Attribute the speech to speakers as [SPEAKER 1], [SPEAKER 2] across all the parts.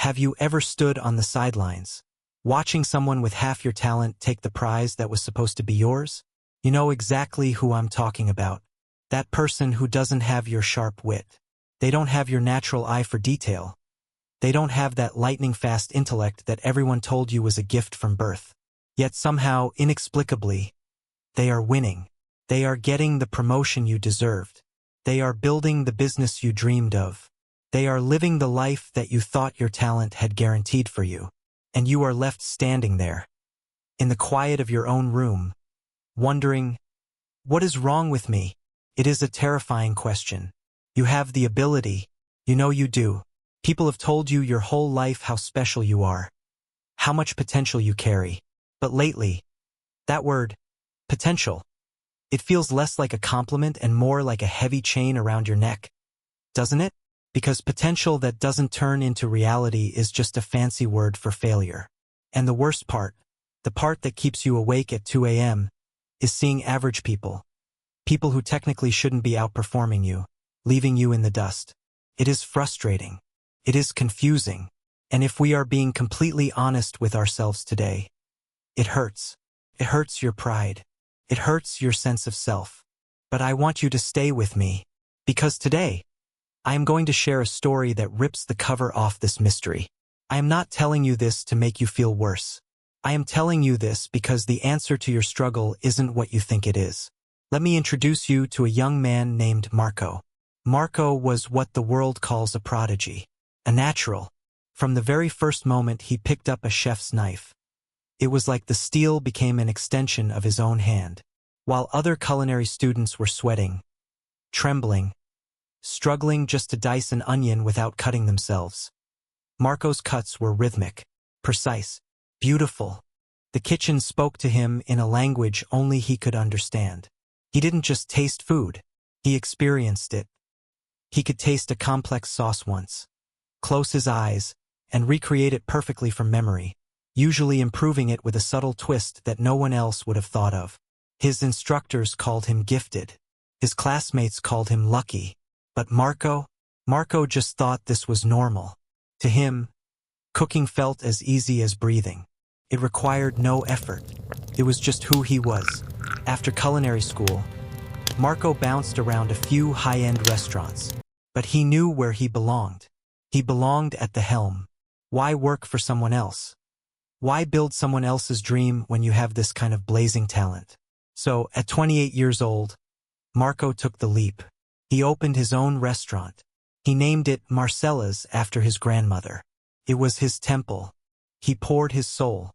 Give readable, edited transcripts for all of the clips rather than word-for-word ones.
[SPEAKER 1] Have you ever stood on the sidelines, watching someone with half your talent take the prize that was supposed to be yours? You know exactly who I'm talking about. That person who doesn't have your sharp wit. They don't have your natural eye for detail. They don't have that lightning-fast intellect that everyone told you was a gift from birth. Yet somehow, inexplicably, they are winning. They are getting the promotion you deserved. They are building the business you dreamed of. They are living the life that you thought your talent had guaranteed for you. And you are left standing there, in the quiet of your own room, wondering, what is wrong with me? It is a terrifying question. You have the ability. You know you do. People have told you your whole life how special you are, how much potential you carry. But lately, that word, potential, it feels less like a compliment and more like a heavy chain around your neck, doesn't it? Because potential that doesn't turn into reality is just a fancy word for failure. And the worst part, the part that keeps you awake at 2 a.m., is seeing average people. People who technically shouldn't be outperforming you, leaving you in the dust. It is frustrating. It is confusing. And if we are being completely honest with ourselves today, it hurts. It hurts your pride. It hurts your sense of self. But I want you to stay with me, because today, I am going to share a story that rips the cover off this mystery. I am not telling you this to make you feel worse. I am telling you this because the answer to your struggle isn't what you think it is. Let me introduce you to a young man named Marco. Marco was what the world calls a prodigy, a natural. From the very first moment he picked up a chef's knife, it was like the steel became an extension of his own hand. While other culinary students were sweating, trembling, struggling just to dice an onion without cutting themselves, Marco's cuts were rhythmic, precise, beautiful. The kitchen spoke to him in a language only he could understand. He didn't just taste food, he experienced it. He could taste a complex sauce once, close his eyes, and recreate it perfectly from memory, usually improving it with a subtle twist that no one else would have thought of. His instructors called him gifted. His classmates called him lucky. But Marco just thought this was normal. To him, cooking felt as easy as breathing. It required no effort. It was just who he was. After culinary school, Marco bounced around a few high-end restaurants. But he knew where he belonged. He belonged at the helm. Why work for someone else? Why build someone else's dream when you have this kind of blazing talent? So, at 28 years old, Marco took the leap. He opened his own restaurant. He named it Marcella's after his grandmother. It was his temple. He poured his soul,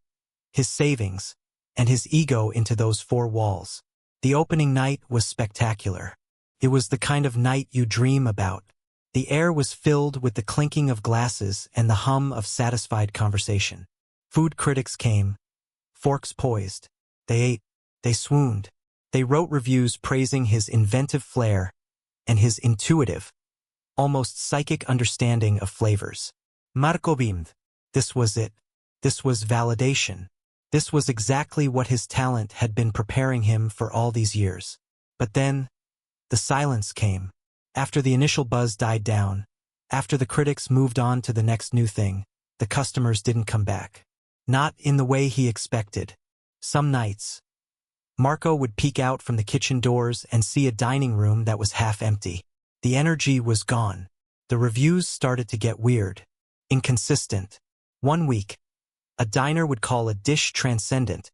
[SPEAKER 1] his savings, and his ego into those four walls. The opening night was spectacular. It was the kind of night you dream about. The air was filled with the clinking of glasses and the hum of satisfied conversation. Food critics came, forks poised. They ate, they swooned. They wrote reviews praising his inventive flair and his intuitive, almost psychic understanding of flavors. Marco beamed. This was it. This was validation. This was exactly what his talent had been preparing him for all these years. But then, the silence came. After the initial buzz died down, after the critics moved on to the next new thing, the customers didn't come back. Not in the way he expected. Some nights, Marco would peek out from the kitchen doors and see a dining room that was half empty. The energy was gone. The reviews started to get weird, inconsistent. One week, a diner would call a dish transcendent,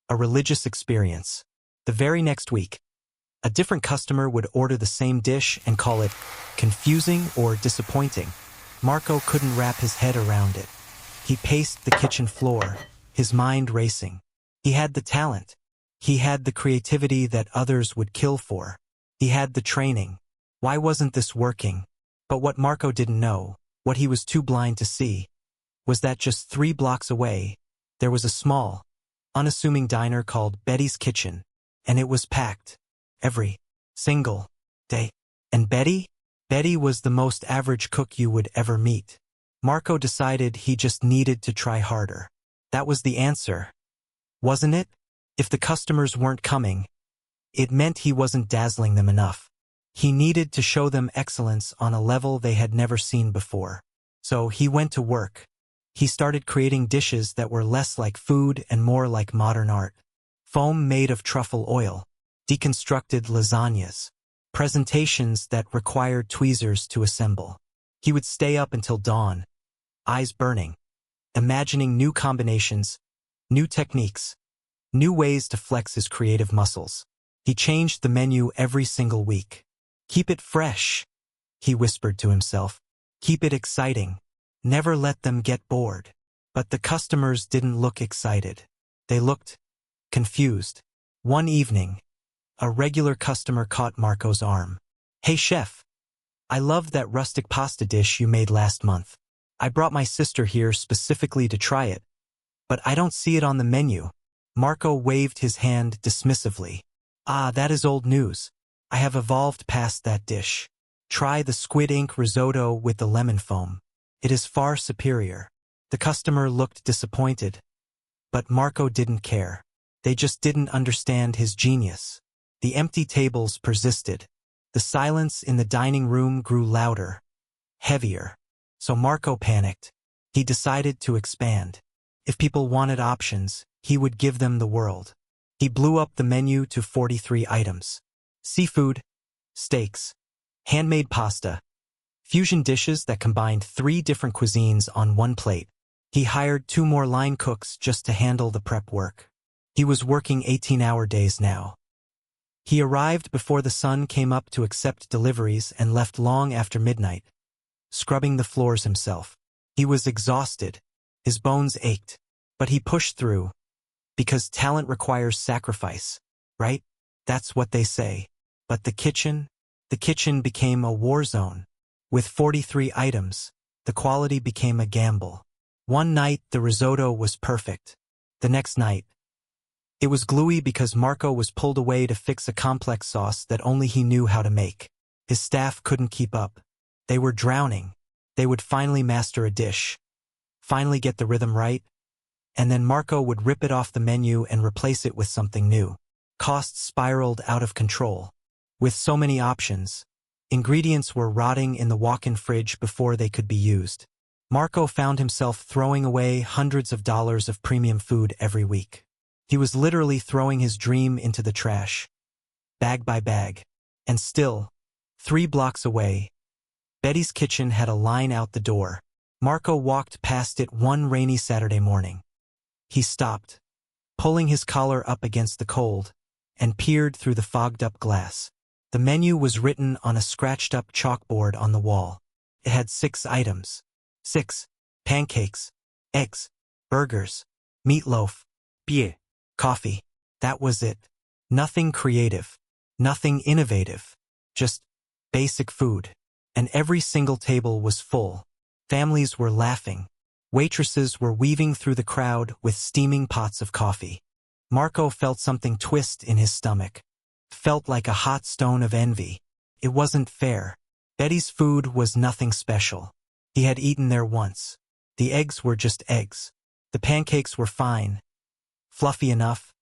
[SPEAKER 1] a religious experience. The very next week, a different customer would order the same dish and call it confusing or disappointing. Marco couldn't wrap his head around it. He paced the kitchen floor, his mind racing. He had the talent. He had the creativity that others would kill for. He had the training. Why wasn't this working? But what Marco didn't know, what he was too blind to see, was that just 3 blocks away, there was a small, unassuming diner called Betty's Kitchen, and it was packed. Every single day. And Betty was the most average cook you would ever meet. Marco decided he just needed to try harder. That was the answer, wasn't it? If the customers weren't coming, it meant he wasn't dazzling them enough. He needed to show them excellence on a level they had never seen before. So he went to work. He started creating dishes that were less like food and more like modern art. Foam made of truffle oil, deconstructed lasagnas, presentations that required tweezers to assemble. He would stay up until dawn, eyes burning, imagining new combinations, new techniques, new ways to flex his creative muscles. He changed the menu every single week. "Keep it fresh," he whispered to himself. "Keep it exciting. Never let them get bored." But the customers didn't look excited. They looked confused. One evening, a regular customer caught Marco's arm. "Hey chef, I loved that rustic pasta dish you made last month. I brought my sister here specifically to try it, but I don't see it on the menu." Marco waved his hand dismissively. "Ah, that is old news. I have evolved past that dish. Try the squid ink risotto with the lemon foam. It is far superior." The customer looked disappointed, but Marco didn't care. They just didn't understand his genius. The empty tables persisted. The silence in the dining room grew louder, heavier. So Marco panicked. He decided to expand. If people wanted options, he would give them the world. He blew up the menu to 43 items. Seafood, steaks, handmade pasta, fusion dishes that combined 3 different cuisines on one plate. He hired 2 more line cooks just to handle the prep work. He was working 18-hour days now. He arrived before the sun came up to accept deliveries and left long after midnight, scrubbing the floors himself. He was exhausted. His bones ached. But he pushed through. Because talent requires sacrifice, right? That's what they say. But the kitchen became a war zone. With 43 items, the quality became a gamble. One night, the risotto was perfect. The next night, it was gluey because Marco was pulled away to fix a complex sauce that only he knew how to make. His staff couldn't keep up. They were drowning. They would finally master a dish, finally get the rhythm right, and then Marco would rip it off the menu and replace it with something new. Costs spiraled out of control. With so many options, ingredients were rotting in the walk-in fridge before they could be used. Marco found himself throwing away hundreds of dollars of premium food every week. He was literally throwing his dream into the trash, bag by bag. And still, 3 blocks away, Betty's kitchen had a line out the door. Marco walked past it one rainy Saturday morning. He stopped, pulling his collar up against the cold, and peered through the fogged-up glass. The menu was written on a scratched-up chalkboard on the wall. It had 6 items. 6 pancakes, eggs, burgers, meatloaf, beer, coffee. That was it. Nothing creative, nothing innovative, just basic food. And every single table was full. Families were laughing. Waitresses were weaving through the crowd with steaming pots of coffee. Marco felt something twist in his stomach. Felt like a hot stone of envy. It wasn't fair. Betty's food was nothing special. He had eaten there once. The eggs were just eggs. The pancakes were fine, fluffy enough,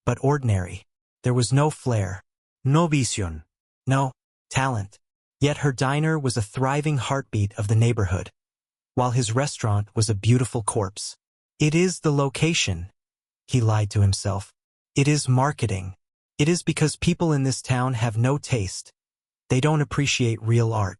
[SPEAKER 1] but ordinary. There was no flair, no vision, no talent. Yet her diner was a thriving heartbeat of the neighborhood, while his restaurant was a beautiful corpse. It is the location, he lied to himself. It is marketing. It is because people in this town have no taste. They don't appreciate real art.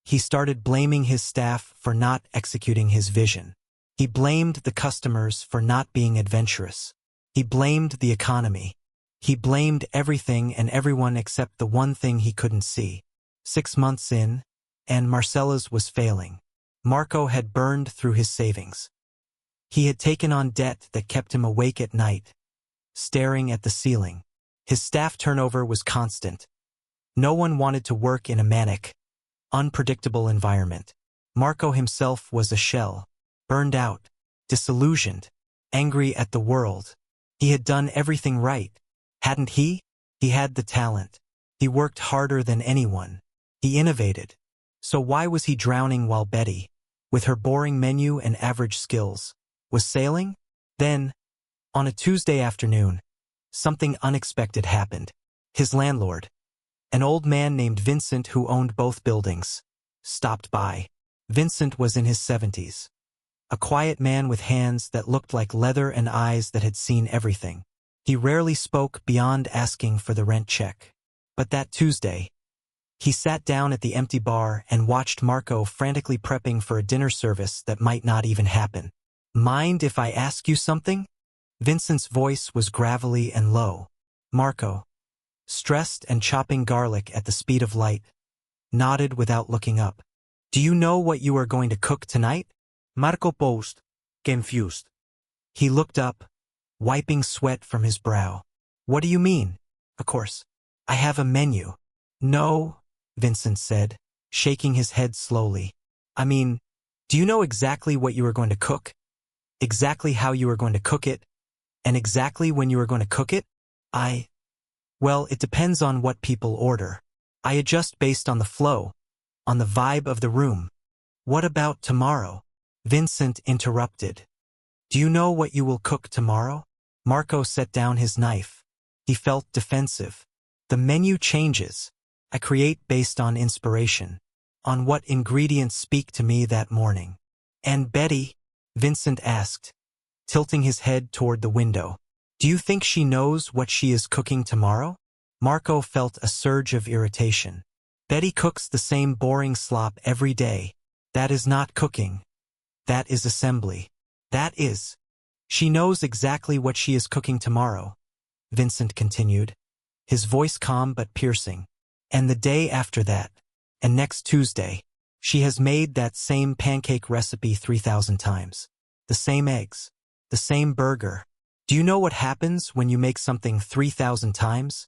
[SPEAKER 1] He started blaming his staff for not executing his vision. He blamed the customers for not being adventurous. He blamed the economy. He blamed everything and everyone except the one thing he couldn't see. 6 months in, and Marcella's was failing. Marco had burned through his savings. He had taken on debt that kept him awake at night, staring at the ceiling. His staff turnover was constant. No one wanted to work in a manic, unpredictable environment. Marco himself was a shell, burned out, disillusioned, angry at the world. He had done everything right, hadn't he? He had the talent. He worked harder than anyone. He innovated. So why was he drowning while Betty, with her boring menu and average skills, was sailing? Then, on a Tuesday afternoon, something unexpected happened. His landlord, an old man named Vincent who owned both buildings, stopped by. Vincent was in his 70s. a quiet man with hands that looked like leather and eyes that had seen everything. He rarely spoke beyond asking for the rent check. But that Tuesday, he sat down at the empty bar and watched Marco frantically prepping for a dinner service that might not even happen. "Mind if I ask you something?" Vincent's voice was gravelly and low. Marco, stressed and chopping garlic at the speed of light, nodded without looking up. "Do you know what you are going to cook tonight?" Marco paused, confused. He looked up, wiping sweat from his brow. "What do you mean?" "Of course. I have a menu." "No," Vincent said, shaking his head slowly. "I mean, do you know exactly what you are going to cook? Exactly how you are going to cook it? And exactly when you are going to cook it?" Well, it depends on what people order. I adjust based on the flow, on the vibe of the room." "What about tomorrow?" Vincent interrupted. "Do you know what you will cook tomorrow?" Marco set down his knife. He felt defensive. "The menu changes. I create based on inspiration, on what ingredients speak to me that morning." "And Betty?" Vincent asked, tilting his head toward the window. "Do you think she knows what she is cooking tomorrow?" Marco felt a surge of irritation. "Betty cooks the same boring slop every day. That is not cooking. That is assembly. That is. She knows exactly what she is cooking tomorrow," Vincent continued, his voice calm but piercing. "And the day after that, and next Tuesday, she has made that same pancake recipe 3,000 times. The same eggs. The same burger. Do you know what happens when you make something 3,000 times?"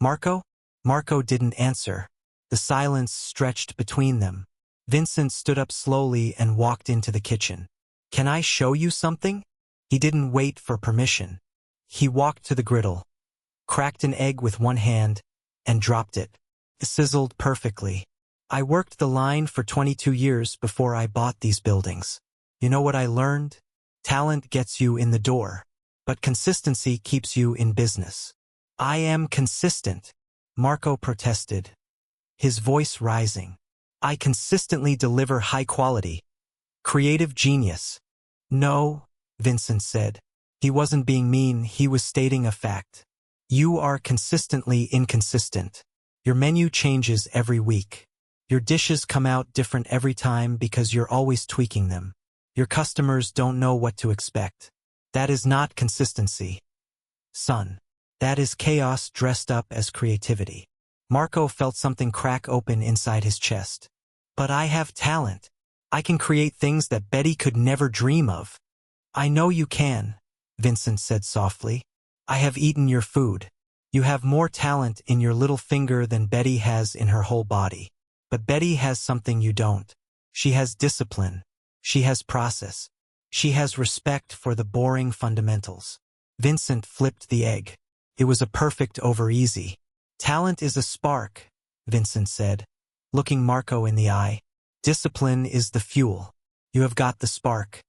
[SPEAKER 1] "Marco?" Marco didn't answer. The silence stretched between them. Vincent stood up slowly and walked into the kitchen. "Can I show you something?" He didn't wait for permission. He walked to the griddle, cracked an egg with one hand, and dropped it. It sizzled perfectly. "I worked the line for 22 years before I bought these buildings. You know what I learned? Talent gets you in the door, but consistency keeps you in business." "I am consistent," Marco protested, his voice rising. "I consistently deliver high quality. Creative genius." "No," Vincent said. He wasn't being mean, he was stating a fact. "You are consistently inconsistent. Your menu changes every week. Your dishes come out different every time because you're always tweaking them. Your customers don't know what to expect. That is not consistency, son. That is chaos dressed up as creativity." Marco felt something crack open inside his chest. "But I have talent. I can create things that Betty could never dream of." "I know you can," Vincent said softly. "I have eaten your food. You have more talent in your little finger than Betty has in her whole body. But Betty has something you don't. She has discipline. She has process. She has respect for the boring fundamentals." Vincent flipped the egg. It was a perfect over easy. "Talent is a spark," Vincent said, looking Marco in the eye. "Discipline is the fuel. You have got the spark.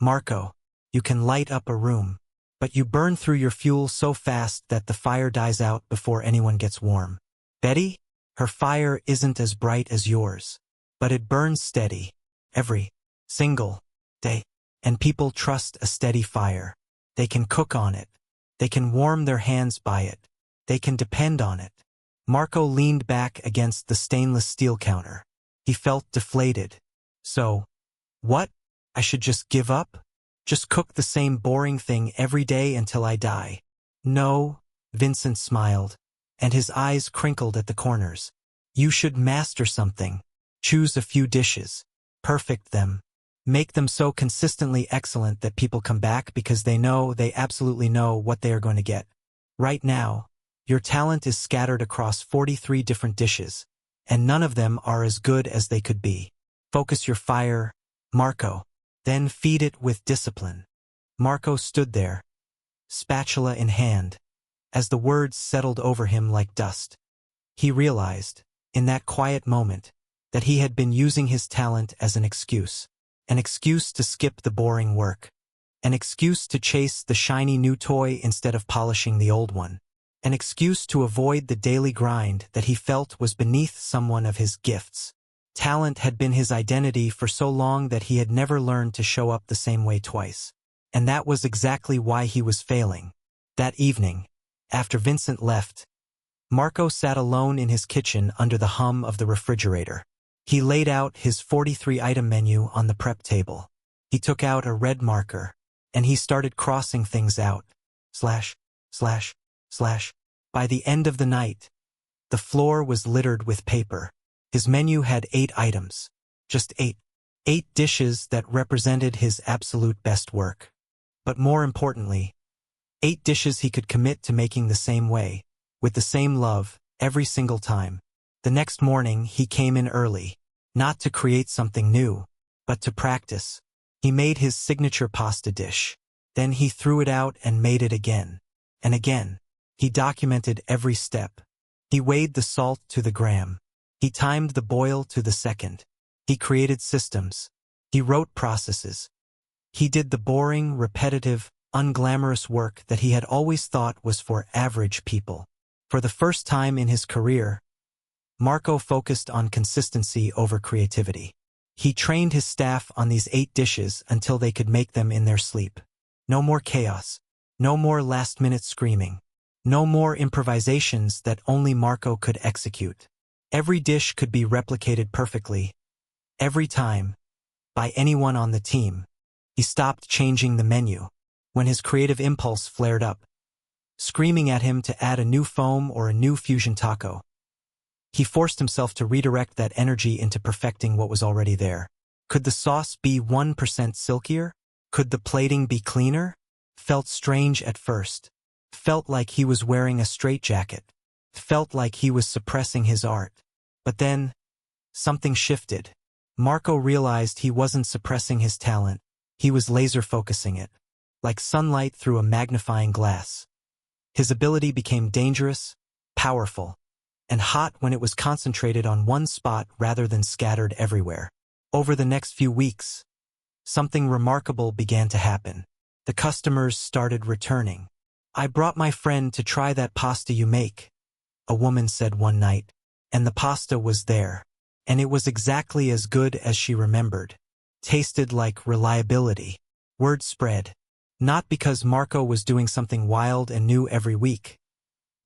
[SPEAKER 1] Marco, you can light up a room, but you burn through your fuel so fast that the fire dies out before anyone gets warm. Betty, her fire isn't as bright as yours, but it burns steady, every single day, and people trust a steady fire. They can cook on it. They can warm their hands by it. They can depend on it." Marco leaned back against the stainless steel counter. He felt deflated. "So, what? I should just give up? Just cook the same boring thing every day until I die?" "No," Vincent smiled, and his eyes crinkled at the corners. "You should master something. Choose a few dishes. Perfect them. Make them so consistently excellent that people come back because they absolutely know what they are going to get. Right now, your talent is scattered across 43 different dishes, and none of them are as good as they could be. Focus your fire, Marco, then feed it with discipline." Marco stood there, spatula in hand, as the words settled over him like dust. He realized, in that quiet moment, that he had been using his talent as an excuse to skip the boring work, an excuse to chase the shiny new toy instead of polishing the old one, an excuse to avoid the daily grind that he felt was beneath someone of his gifts. Talent had been his identity for so long that he had never learned to show up the same way twice. And that was exactly why he was failing. That evening, after Vincent left, Marco sat alone in his kitchen under the hum of the refrigerator. He laid out his 43-item menu on the prep table. He took out a red marker, and he started crossing things out. Slash, slash, slash. By the end of the night, the floor was littered with paper. His menu had 8 items. Just 8. 8 dishes that represented his absolute best work. But more importantly, 8 dishes he could commit to making the same way, with the same love, every single time. The next morning, he came in early, not to create something new, but to practice. He made his signature pasta dish. Then he threw it out and made it again. And again. He documented every step. He weighed the salt to the gram. He timed the boil to the second. He created systems. He wrote processes. He did the boring, repetitive, unglamorous work that he had always thought was for average people. For the first time in his career, Marco focused on consistency over creativity. He trained his staff on these 8 dishes until they could make them in their sleep. No more chaos. No more last-minute screaming. No more improvisations that only Marco could execute. Every dish could be replicated perfectly, every time, by anyone on the team. He stopped changing the menu when his creative impulse flared up, screaming at him to add a new foam or a new fusion taco. He forced himself to redirect that energy into perfecting what was already there. Could the sauce be 1% silkier? Could the plating be cleaner? Felt strange at first. Felt like he was wearing a straitjacket. Felt like he was suppressing his art. But then, something shifted. Marco realized he wasn't suppressing his talent. He was laser-focusing it, like sunlight through a magnifying glass. His ability became dangerous, powerful, and hot when it was concentrated on one spot rather than scattered everywhere. Over the next few weeks, something remarkable began to happen. The customers started returning. "I brought my friend to try that pasta you make," a woman said one night, and the pasta was there, and it was exactly as good as she remembered. Tasted like reliability. Word spread, not because Marco was doing something wild and new every week,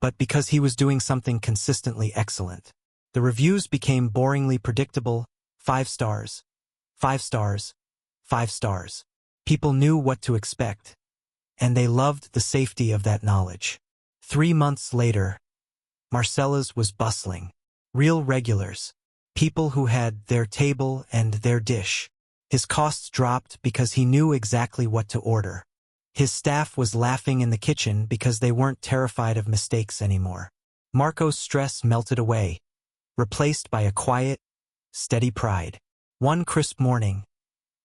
[SPEAKER 1] but because he was doing something consistently excellent. The reviews became boringly predictable: 5 stars, 5 stars, 5 stars. People knew what to expect, and they loved the safety of that knowledge. 3 months later, Marcella's was bustling. Real regulars, people who had their table and their dish. His costs dropped because he knew exactly what to order. His staff was laughing in the kitchen because they weren't terrified of mistakes anymore. Marco's stress melted away, replaced by a quiet, steady pride. One crisp morning,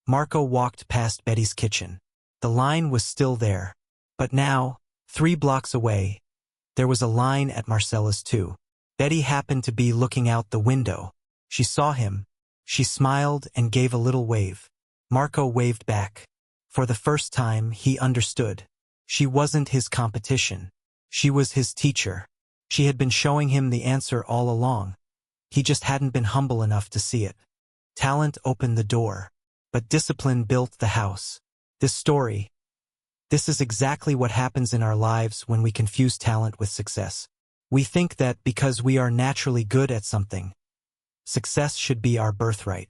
[SPEAKER 1] Marco walked past Betty's kitchen. The line was still there, but now, 3 blocks away, there was a line at Marcella's too. Betty happened to be looking out the window. She saw him. She smiled and gave a little wave. Marco waved back. For the first time, he understood. She wasn't his competition. She was his teacher. She had been showing him the answer all along. He just hadn't been humble enough to see it. Talent opened the door, but discipline built the house. This is exactly what happens in our lives when we confuse talent with success. We think that because we are naturally good at something, success should be our birthright.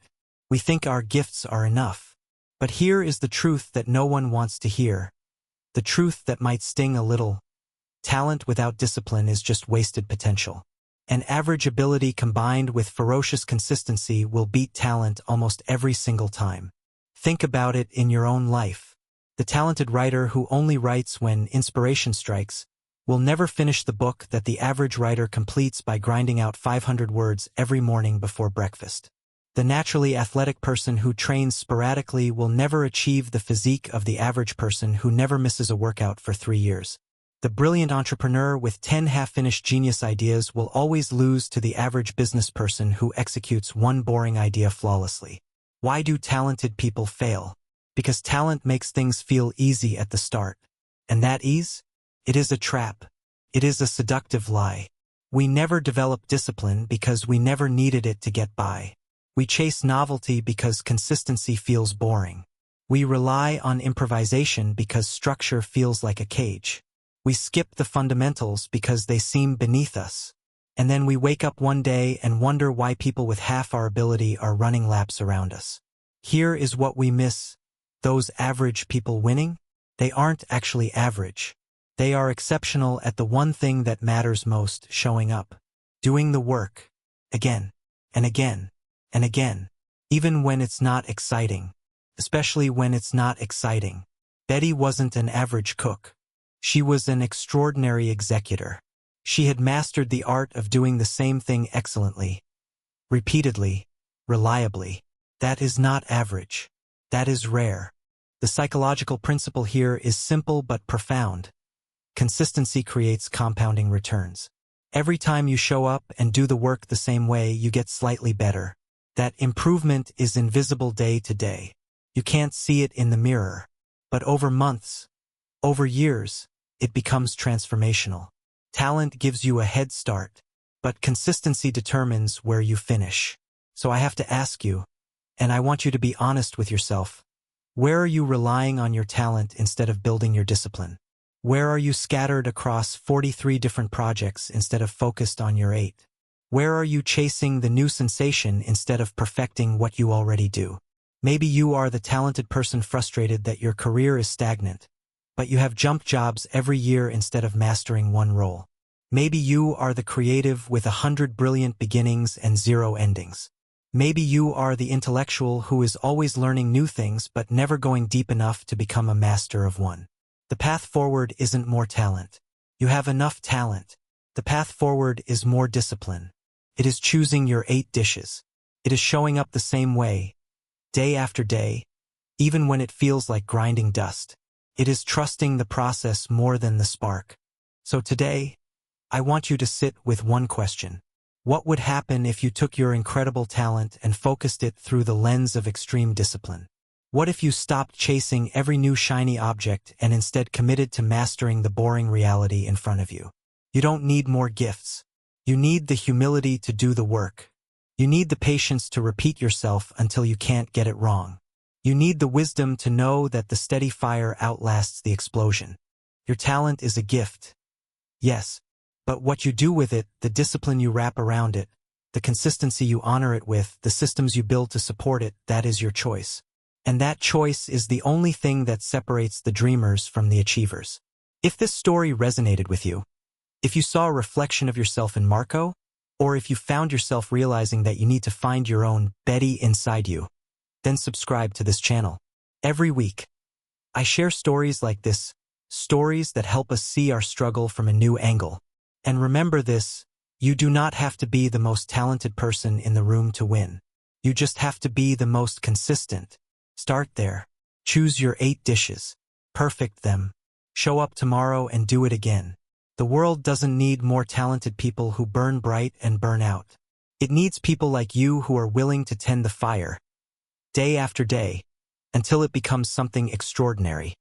[SPEAKER 1] We think our gifts are enough. But here is the truth that no one wants to hear. The truth that might sting a little. Talent without discipline is just wasted potential. And average ability combined with ferocious consistency will beat talent almost every single time. Think about it in your own life. The talented writer who only writes when inspiration strikes will never finish the book that the average writer completes by grinding out 500 words every morning before breakfast. The naturally athletic person who trains sporadically will never achieve the physique of the average person who never misses a workout for 3 years. The brilliant entrepreneur with 10 half-finished genius ideas will always lose to the average business person who executes one boring idea flawlessly. Why do talented people fail? Because talent makes things feel easy at the start. And that ease? It is a trap. It is a seductive lie. We never developed discipline because we never needed it to get by. We chase novelty because consistency feels boring. We rely on improvisation because structure feels like a cage. We skip the fundamentals because they seem beneath us. And then we wake up one day and wonder why people with half our ability are running laps around us. Here is what we miss. Those average people winning? They aren't actually average. They are exceptional at the one thing that matters most, showing up. Doing the work. Again. And again. And again. Even when it's not exciting. Especially when it's not exciting. Betty wasn't an average cook. She was an extraordinary executor. She had mastered the art of doing the same thing excellently. Repeatedly. Reliably. That is not average. That is rare. The psychological principle here is simple but profound. Consistency creates compounding returns. Every time you show up and do the work the same way, you get slightly better. That improvement is invisible day to day. You can't see it in the mirror. But over months, over years, it becomes transformational. Talent gives you a head start, but consistency determines where you finish. So I have to ask you, and I want you to be honest with yourself, where are you relying on your talent instead of building your discipline? Where are you scattered across 43 different projects instead of focused on your 8? Where are you chasing the new sensation instead of perfecting what you already do? Maybe you are the talented person frustrated that your career is stagnant, but you have jump jobs every year instead of mastering one role. Maybe you are the creative with 100 brilliant beginnings and 0 endings. Maybe you are the intellectual who is always learning new things but never going deep enough to become a master of one. The path forward isn't more talent. You have enough talent. The path forward is more discipline. It is choosing your 8 dishes. It is showing up the same way, day after day, even when it feels like grinding dust. It is trusting the process more than the spark. So today, I want you to sit with one question. What would happen if you took your incredible talent and focused it through the lens of extreme discipline? What if you stopped chasing every new shiny object and instead committed to mastering the boring reality in front of you? You don't need more gifts. You need the humility to do the work. You need the patience to repeat yourself until you can't get it wrong. You need the wisdom to know that the steady fire outlasts the explosion. Your talent is a gift. Yes, but what you do with it, the discipline you wrap around it, the consistency you honor it with, the systems you build to support it, that is your choice. And that choice is the only thing that separates the dreamers from the achievers. If this story resonated with you, if you saw a reflection of yourself in Marco, or if you found yourself realizing that you need to find your own Betty inside you, then subscribe to this channel. Every week, I share stories like this, stories that help us see our struggle from a new angle. And remember this, you do not have to be the most talented person in the room to win. You just have to be the most consistent. Start there. Choose your 8 dishes. Perfect them. Show up tomorrow and do it again. The world doesn't need more talented people who burn bright and burn out. It needs people like you who are willing to tend the fire, day after day, until it becomes something extraordinary.